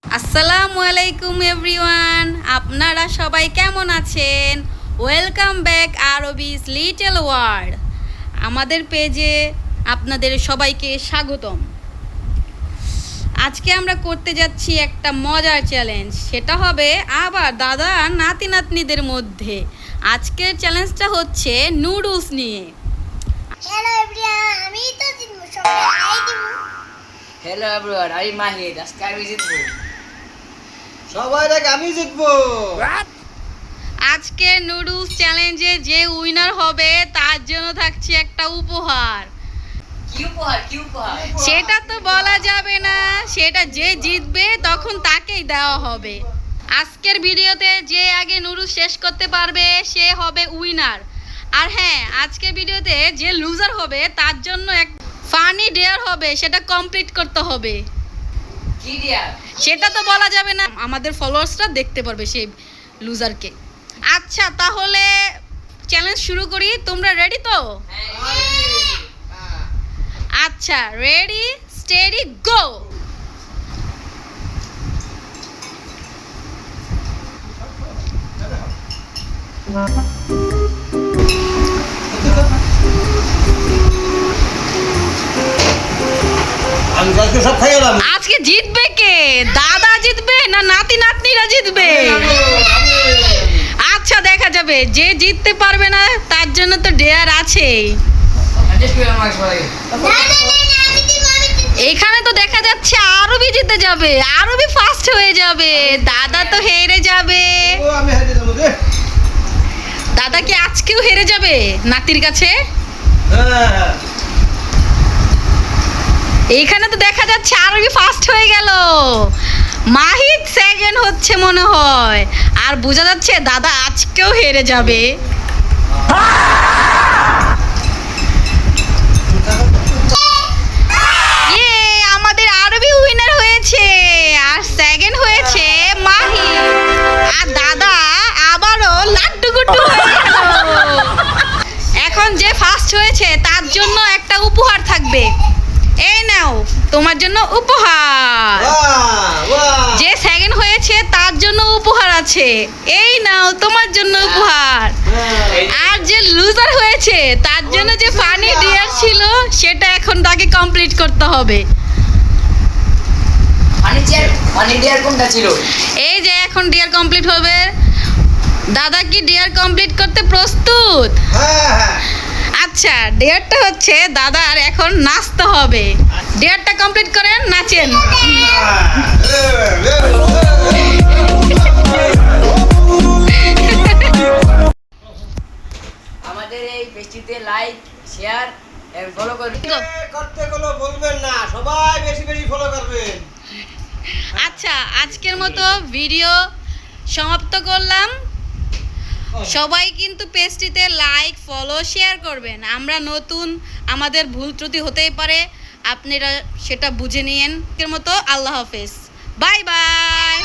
আসসালামু আলাইকুম এভরিওয়ান, আপনারা সবাই কেমন আছেন? ওয়েলকাম ব্যাক আরবিস লিটল ওয়ার্ল্ড। আমাদের পেজে আপনাদের সবাইকে স্বাগতম। আজকে আমরা করতে যাচ্ছি একটা মজার চ্যালেঞ্জ। সেটা হবে আবার দাদা আর নাতি নাতনিদের মধ্যে। আজকের চ্যালেঞ্জটা হচ্ছে নুডলস নিয়ে। হ্যালো এভরিওয়ান, আমি তো জিতবো, সবাই হাই দিব। হ্যালো এভরিওয়ান, আমি মাহিদ। আজকে আমি জিতবো। সবাই দেখ আমি জিতবো। আজকের নুডলস চ্যালেঞ্জে যে উইনার হবে তার জন্য থাকছে একটা উপহার। কি উপহার? কি উপহার? সেটা তো বলা যাবে না, সেটা যে জিতবে তখন তাকেই দেওয়া হবে। আজকের ভিডিওতে যে আগে নুডলস শেষ করতে পারবে সে হবে উইনার। আর হ্যাঁ, আজকের ভিডিওতে যে লুজার হবে তার জন্য এক ফানি ডেয়ার হবে, সেটা কমপ্লিট করতে হবে। কি দিয়া? সেটা তো বলা যাবে না, আমাদের ফলোয়ার্সরা দেখতে পারবে সেই লুজারকে। আচ্ছা, তাহলে চ্যালেঞ্জ শুরু করি। তোমরা রেডি তো? আচ্ছা, রেডি স্টেডি গো। আমি আজকে সব খাই গেলাম। আজকে জিতবে কে? দাদা জিতবে না নাতি নাতনিরা জিতবে? আচ্ছা, দেখা যাবে। যে জিততে পারবে না তার জন্য তো ডেয়ার আছেই। অ্যাডজাস্ট করে আমাকে সবাই। না, আমি দিব। এখানে তো দেখা যাচ্ছে আরবি জিতে যাবে, আরবি ফার্স্ট হয়ে যাবে। দাদা তো হেরে যাবে। ও আমি হাতে দেবো রে। দাদা কি আজকেও হেরে যাবে নাতির কাছে? হ্যাঁ এইখানে তো দেখা যাচ্ছে আরবি ফার্স্ট হয়ে গেল, মাহিদ সেকেন্ড হচ্ছে মনে হয়। আর বোঝা যাচ্ছে দাদা আজকেও হেরে যাবে। ইয়ে, আমাদের আরবি উইনার হয়েছে আর সেকেন্ড হয়েছে মাহিদ। আর দাদা আবারও লাড্ডু গুড্ডু হয়ে গেল। এখন যে ফার্স্ট হয়েছে তার জন্য একটা উপহার থাকবে। এই নাও তোমার জন্য উপহার। বাহ বাহ। যে সেকেন্ড হয়েছে তার জন্য উপহার আছে। এই নাও তোমার জন্য উপহার। আর যে লুজার হয়েছে তার জন্য যে ফানি ডিয়ার ছিল সেটা এখন তাকে কমপ্লিট করতে হবে। ফানি ডিয়ার কোনটা ছিল? এই যে এখন ডিয়ার কমপ্লিট হবে। দাদা কি ডিয়ার কমপ্লিট করতে প্রস্তুত? হ্যাঁ হ্যাঁ। আচ্ছা, ডিয়ারটা হচ্ছে দাদার এখন নাচতে হবে। ডিয়ারটা কমপ্লিট করেন, নাচেন। আমাদের এই পেজটিতে লাইক, শেয়ার এবং ফলো করুন। করতে গেলে বলবেন না, সবাই বেশি বেশি ফলো করবেন। আচ্ছা, আজকের মতো ভিডিও সমাপ্ত করলাম। সবাই কিন্তু পেজটিতে লাইক, ফলো, শেয়ার করবেন। আমরা নতুন, আমাদের ভুল ত্রুটি হতেই পারে, আপনারা সেটা বুঝে নিয়েন। এর মতো আল্লাহ হাফেজ, বাই বাই।